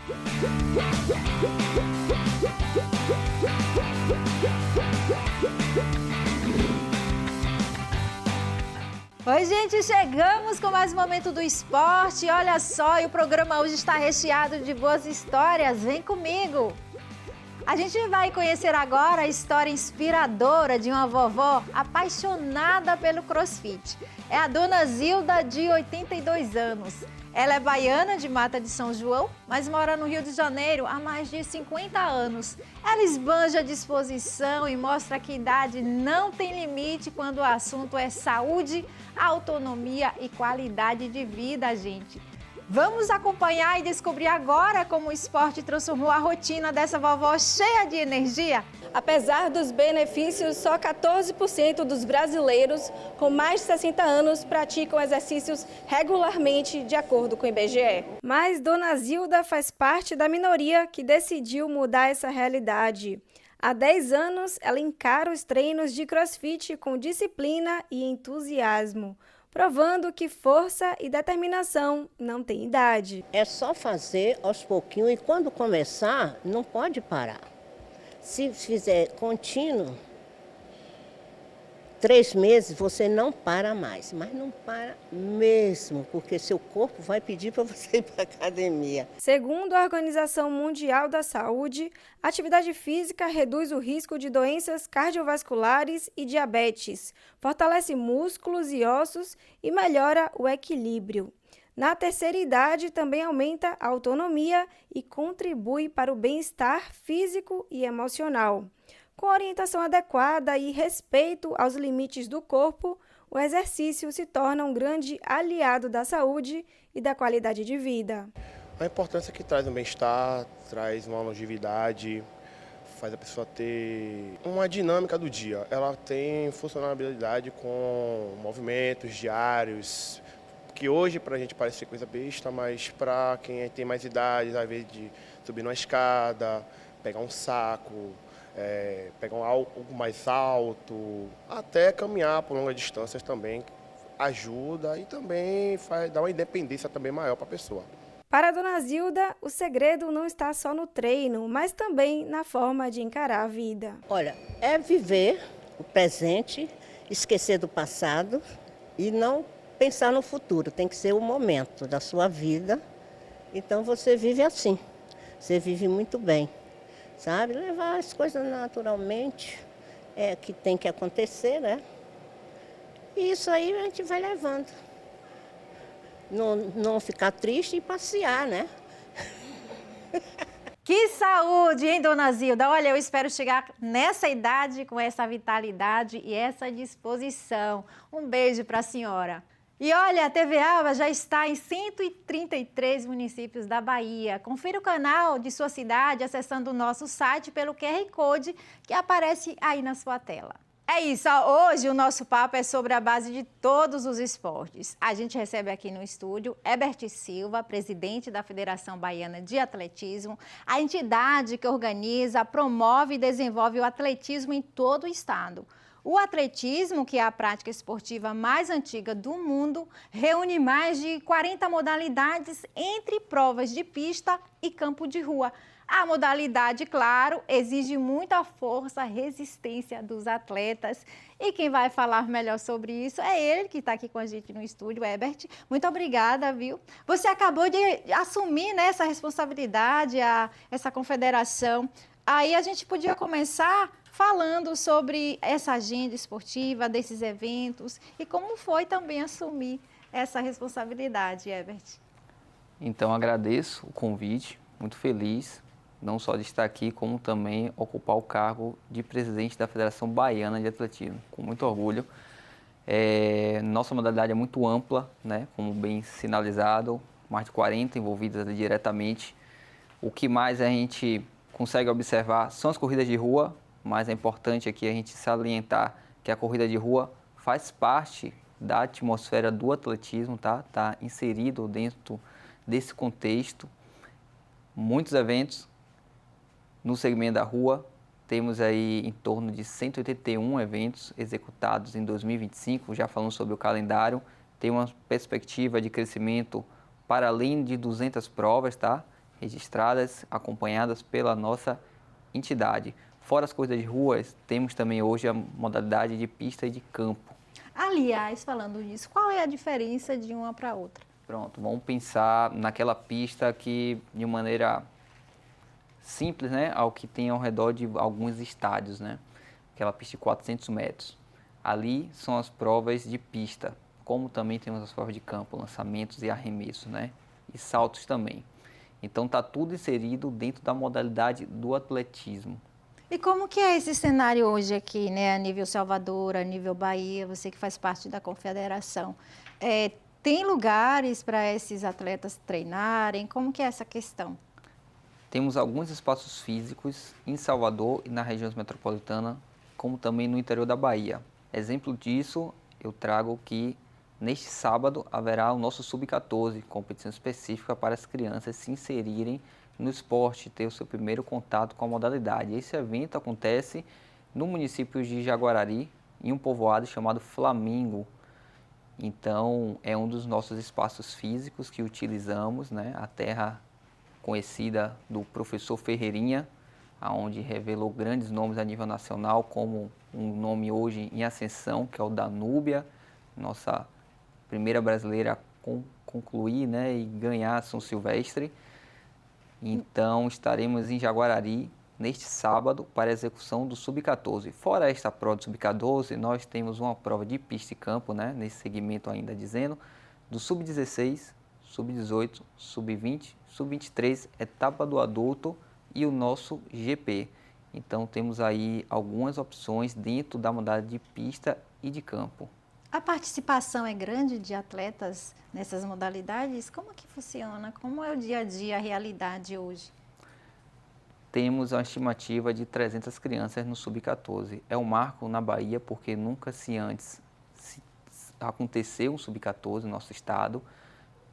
Oi, gente, chegamos com mais um momento do esporte. Olha só, e o programa hoje está recheado de boas histórias. Vem comigo! A gente vai conhecer agora a história inspiradora de uma vovó apaixonada pelo CrossFit. É a dona Zilda, de 82 anos. Ela é baiana de Mata de São João, mas mora no Rio de Janeiro há mais de 50 anos. Ela esbanja disposição e mostra que idade não tem limite quando o assunto é saúde, autonomia e qualidade de vida, gente. Vamos acompanhar e descobrir agora como o esporte transformou a rotina dessa vovó cheia de energia? Apesar dos benefícios, só 14% dos brasileiros com mais de 60 anos praticam exercícios regularmente, de acordo com o IBGE. Mas Dona Zilda faz parte da minoria que decidiu mudar essa realidade. Há 10 anos, ela encara os treinos de CrossFit com disciplina e entusiasmo, provando que força e determinação não têm idade. É só fazer aos pouquinhos e quando começar, não pode parar. Se fizer contínuo, 3 meses você não para mais, mas não para mesmo, porque seu corpo vai pedir para você ir para a academia. Segundo a Organização Mundial da Saúde, a atividade física reduz o risco de doenças cardiovasculares e diabetes, fortalece músculos e ossos e melhora o equilíbrio. Na terceira idade, também aumenta a autonomia e contribui para o bem-estar físico e emocional. Com orientação adequada e respeito aos limites do corpo, o exercício se torna um grande aliado da saúde e da qualidade de vida. A importância que traz um bem-estar, traz uma longevidade, faz a pessoa ter uma dinâmica do dia. Ela tem funcionalidade com movimentos diários, que hoje para a gente parece ser coisa besta, mas para quem tem mais idade, às vezes de subir numa escada, pegar um saco, pegar algo mais alto, até caminhar por longas distâncias também ajuda e também dá uma independência também maior para a pessoa. Para a Dona Zilda, o segredo não está só no treino, mas também na forma de encarar a vida. Olha, é viver o presente, esquecer do passado e não pensar no futuro. Tem que ser o momento da sua vida. Então você vive assim, você vive muito bem. Sabe, levar as coisas naturalmente, que tem que acontecer, né? E isso aí a gente vai levando. Não ficar triste e passear, né? Que saúde, hein, Dona Zilda? Olha, eu espero chegar nessa idade com essa vitalidade e essa disposição. Um beijo para a senhora. E olha, a TV Alba já está em 133 municípios da Bahia. Confira o canal de sua cidade acessando o nosso site pelo QR Code que aparece aí na sua tela. É isso, hoje o nosso papo é sobre a base de todos os esportes. A gente recebe aqui no estúdio Herbert Silva, presidente da Federação Baiana de Atletismo, a entidade que organiza, promove e desenvolve o atletismo em todo o estado. O atletismo, que é a prática esportiva mais antiga do mundo, reúne mais de 40 modalidades entre provas de pista e campo de rua. A modalidade, claro, exige muita força, resistência dos atletas. E quem vai falar melhor sobre isso é ele, que está aqui com a gente no estúdio, Herbert. Muito obrigada, viu? Você acabou de assumir, né, essa responsabilidade, essa confederação. Aí a gente podia começar falando sobre essa agenda esportiva, desses eventos e como foi também assumir essa responsabilidade, Herbert. Então, agradeço o convite, muito feliz, não só de estar aqui, como também ocupar o cargo de presidente da Federação Baiana de Atletismo, com muito orgulho. Nossa modalidade é muito ampla, né, como bem sinalizado, mais de 40 envolvidas ali diretamente. O que mais a gente consegue observar são as corridas de rua, mas é importante aqui a gente salientar que a corrida de rua faz parte da atmosfera do atletismo, tá? Tá inserido dentro desse contexto. Muitos eventos no segmento da rua, temos aí em torno de 181 eventos executados em 2025, já falando sobre o calendário, tem uma perspectiva de crescimento para além de 200 provas, tá? registradas, acompanhadas pela nossa entidade. Fora as corridas de ruas, temos também hoje a modalidade de pista e de campo. Aliás, falando nisso, qual é a diferença de uma para outra? Pronto, vamos pensar naquela pista que, de maneira simples, né, ao que tem ao redor de alguns estádios, né? Aquela pista de 400 metros. Ali são as provas de pista, como também temos as provas de campo, lançamentos e arremessos, né? E saltos também. Então está tudo inserido dentro da modalidade do atletismo. E como que é esse cenário hoje aqui, né, a nível Salvador, a nível Bahia, você que faz parte da confederação? Tem lugares para esses atletas treinarem? Como que é essa questão? Temos alguns espaços físicos em Salvador e na região metropolitana, como também no interior da Bahia. Exemplo disso, eu trago que neste sábado haverá o nosso Sub-14, competição específica para as crianças se inserirem no esporte, ter o seu primeiro contato com a modalidade. Esse evento acontece no município de Jaguarari, em um povoado chamado Flamingo. Então, é um dos nossos espaços físicos que utilizamos, né? A terra conhecida do professor Ferreirinha, onde revelou grandes nomes a nível nacional, como um nome hoje em ascensão, que é o da Núbia, nossa primeira brasileira a concluir, né, e ganhar São Silvestre. Então, estaremos em Jaguarari neste sábado para a execução do Sub-14. Fora esta prova do Sub-14, nós temos uma prova de pista e campo, né, nesse segmento ainda dizendo, do Sub-16, Sub-18, Sub-20, Sub-23, etapa do adulto e o nosso GP. Então, temos aí algumas opções dentro da modalidade de pista e de campo. A participação é grande de atletas nessas modalidades? Como que funciona? Como é o dia a dia, a realidade hoje? Temos uma estimativa de 300 crianças no Sub-14. É um marco na Bahia porque nunca antes aconteceu um Sub-14 no nosso estado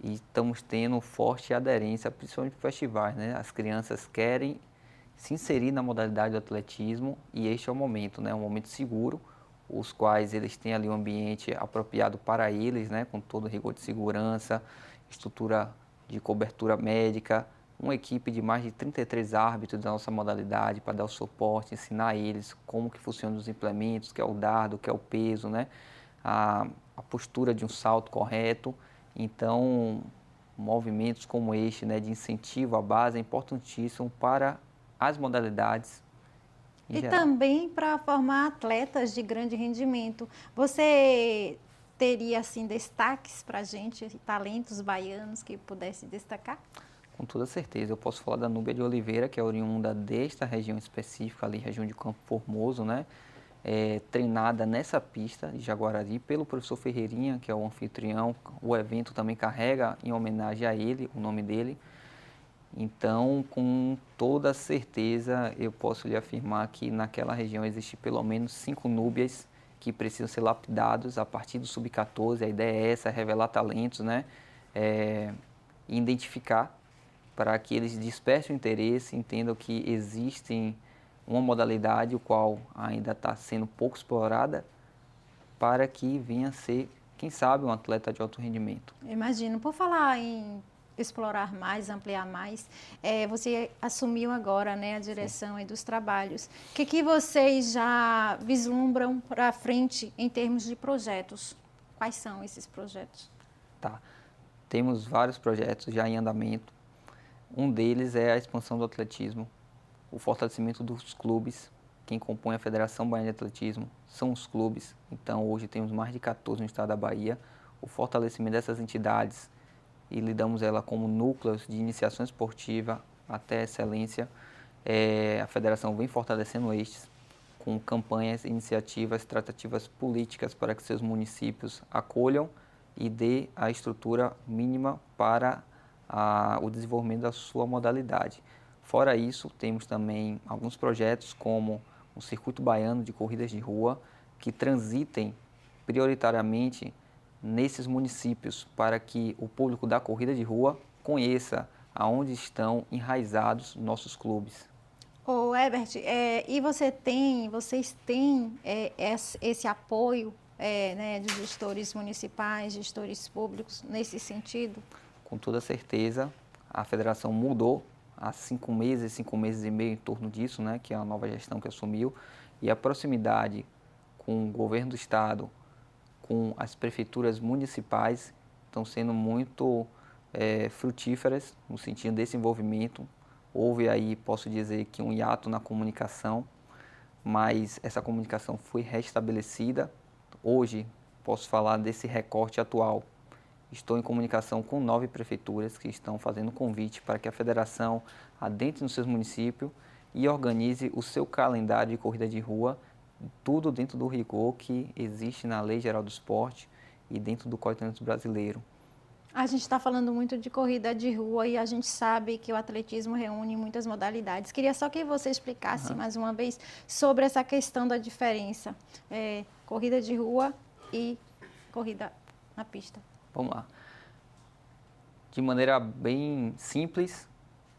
e estamos tendo forte aderência, principalmente para festivais, né? As crianças querem se inserir na modalidade do atletismo e este é o momento, né? Um momento seguro, os quais eles têm ali um ambiente apropriado para eles, né? Com todo o rigor de segurança, estrutura de cobertura médica, uma equipe de mais de 33 árbitros da nossa modalidade para dar o suporte, ensinar eles como que funcionam os implementos, que é o dardo, que é o peso, né? A postura de um salto correto. Então, movimentos como este, né, de incentivo à base é importantíssimo para as modalidades em E geral. também para formar atletas de grande rendimento. Você teria, assim, destaques para a gente, talentos baianos que pudesse destacar? Com toda certeza. Eu posso falar da Núbia de Oliveira, que é oriunda desta região específica, ali, região de Campo Formoso, né? Treinada nessa pista de Jaguarari pelo professor Ferreirinha, que é o anfitrião. O evento também carrega em homenagem a ele, o nome dele. Então, com toda certeza, eu posso lhe afirmar que naquela região existe pelo menos 5 núbias que precisam ser lapidados a partir do Sub-14. A ideia é essa, revelar talentos, né? Identificar para que eles despertem o interesse, entendam que existem uma modalidade o qual ainda está sendo pouco explorada para que venha a ser, quem sabe, um atleta de alto rendimento. Imagino. Por falar em explorar mais, ampliar mais, você assumiu agora, né, a direção aí dos trabalhos. O que vocês já vislumbram para frente em termos de projetos? Quais são esses projetos? Tá. Temos vários projetos já em andamento. Um deles é a expansão do atletismo, o fortalecimento dos clubes. Quem compõe a Federação Baiana de Atletismo são os clubes. Então, hoje temos mais de 14 no estado da Bahia. O fortalecimento dessas entidades e lidamos ela como núcleos de iniciação esportiva até excelência. A Federação vem fortalecendo estes com campanhas, iniciativas, tratativas políticas para que seus municípios acolham e dê a estrutura mínima para o desenvolvimento da sua modalidade. Fora isso, temos também alguns projetos como o Circuito Baiano de Corridas de Rua, que transitem prioritariamente nesses municípios para que o público da corrida de rua conheça aonde estão enraizados nossos clubes. Ô, Herbert, e vocês têm esse apoio né, de gestores municipais, gestores públicos nesse sentido? Com toda certeza, a federação mudou há 5 meses e meio em torno disso, né, que é a nova gestão que assumiu, e a proximidade com o governo do estado, com as prefeituras municipais, estão sendo muito frutíferas no sentido desse envolvimento. Houve aí, posso dizer, que um hiato na comunicação, mas essa comunicação foi restabelecida. Hoje, posso falar desse recorte atual. Estou em comunicação com 9 prefeituras que estão fazendo convite para que a federação adentre nos seus municípios e organize o seu calendário de corrida de rua, tudo dentro do rigor que existe na Lei Geral do Esporte e dentro do Código de Trânsito Brasileiro. A gente está falando muito de corrida de rua e a gente sabe que o atletismo reúne muitas modalidades. Queria só que você explicasse mais uma vez sobre essa questão da diferença, corrida de rua e corrida na pista. Vamos lá. De maneira bem simples,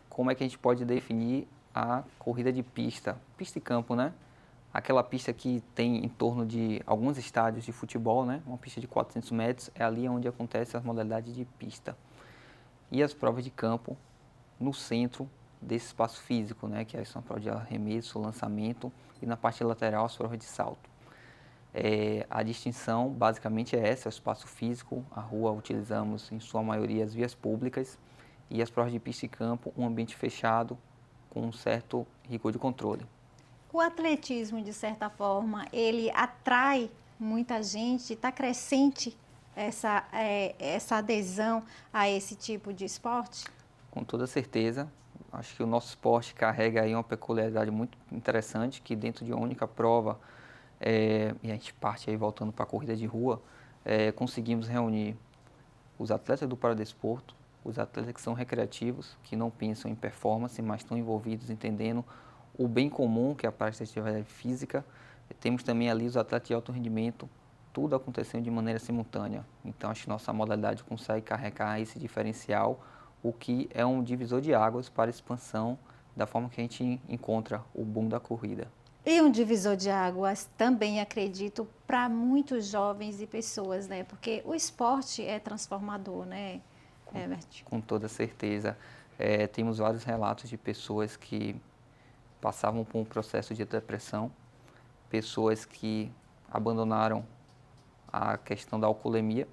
como é que a gente pode definir a corrida de pista? Pista e campo, né? Aquela pista que tem em torno de alguns estádios de futebol, né? Uma pista de 400 metros, é ali onde acontecem as modalidades de pista. E as provas de campo no centro desse espaço físico, né? Que são a prova de arremesso, lançamento e na parte lateral as provas de salto. A distinção basicamente é essa, é o espaço físico, a rua utilizamos em sua maioria as vias públicas e as provas de pista e campo, um ambiente fechado com um certo rigor de controle. O atletismo, de certa forma, ele atrai muita gente, está crescente essa adesão a esse tipo de esporte? Com toda certeza. Acho que o nosso esporte carrega aí uma peculiaridade muito interessante, que dentro de uma única prova, e a gente parte aí voltando para a corrida de rua, conseguimos reunir os atletas do paradesporto, os atletas que são recreativos, que não pensam em performance, mas estão envolvidos entendendo o bem comum, que é a parte da atividade física. Temos também ali os atletas de alto rendimento, tudo acontecendo de maneira simultânea. Então, acho que nossa modalidade consegue carregar esse diferencial, o que é um divisor de águas para a expansão da forma que a gente encontra o boom da corrida. E um divisor de águas também, acredito, para muitos jovens e pessoas, né? Porque o esporte é transformador, né, Herbert? Com toda certeza. Temos vários relatos de pessoas que passavam por um processo de depressão, pessoas que abandonaram a questão da alcoolemia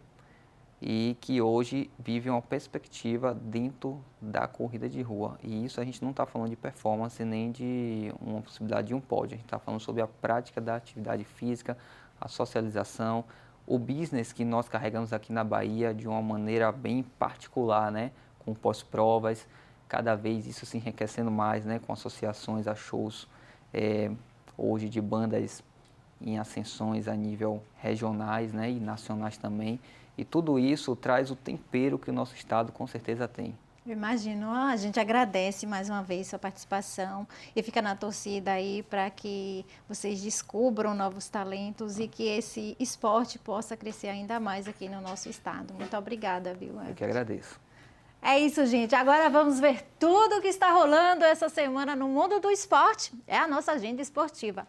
e que hoje vivem uma perspectiva dentro da corrida de rua. E isso a gente não está falando de performance nem de uma possibilidade de um pódio, a gente está falando sobre a prática da atividade física, a socialização, o business que nós carregamos aqui na Bahia de uma maneira bem particular, né? Com pós-provas, cada vez isso se enriquecendo mais, né? Com associações a shows hoje de bandas em ascensões a nível regionais, né? E nacionais também. E tudo isso traz o tempero que o nosso estado com certeza tem. Eu imagino, a gente agradece mais uma vez sua participação e fica na torcida aí para que vocês descubram novos talentos e que esse esporte possa crescer ainda mais aqui no nosso estado. Muito obrigada, viu? Eu que agradeço. É isso, gente. Agora vamos ver tudo o que está rolando essa semana no mundo do esporte. É a nossa agenda esportiva.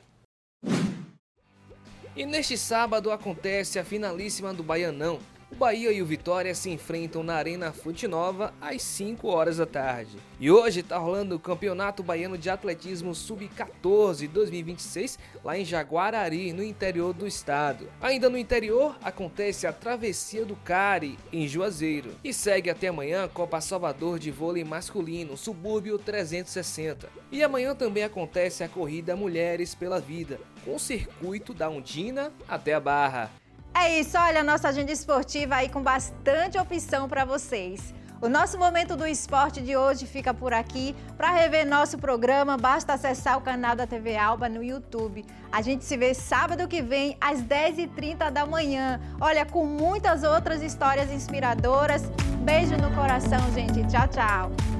E neste sábado acontece a finalíssima do Baianão. O Bahia e o Vitória se enfrentam na Arena Fonte Nova às 5 horas da tarde. E hoje está rolando o Campeonato Baiano de Atletismo Sub-14 2026 lá em Jaguarari, no interior do estado. Ainda no interior acontece a Travessia do Cari, em Juazeiro. E segue até amanhã a Copa Salvador de Vôlei Masculino, Subúrbio 360. E amanhã também acontece a Corrida Mulheres pela Vida, com o circuito da Undina até a Barra. É isso, olha a nossa agenda esportiva aí com bastante opção para vocês. O nosso Momento do Esporte de hoje fica por aqui. Para rever nosso programa, basta acessar o canal da TV Alba no YouTube. A gente se vê sábado que vem, às 10h30 da manhã. Olha, com muitas outras histórias inspiradoras. Beijo no coração, gente. Tchau, tchau.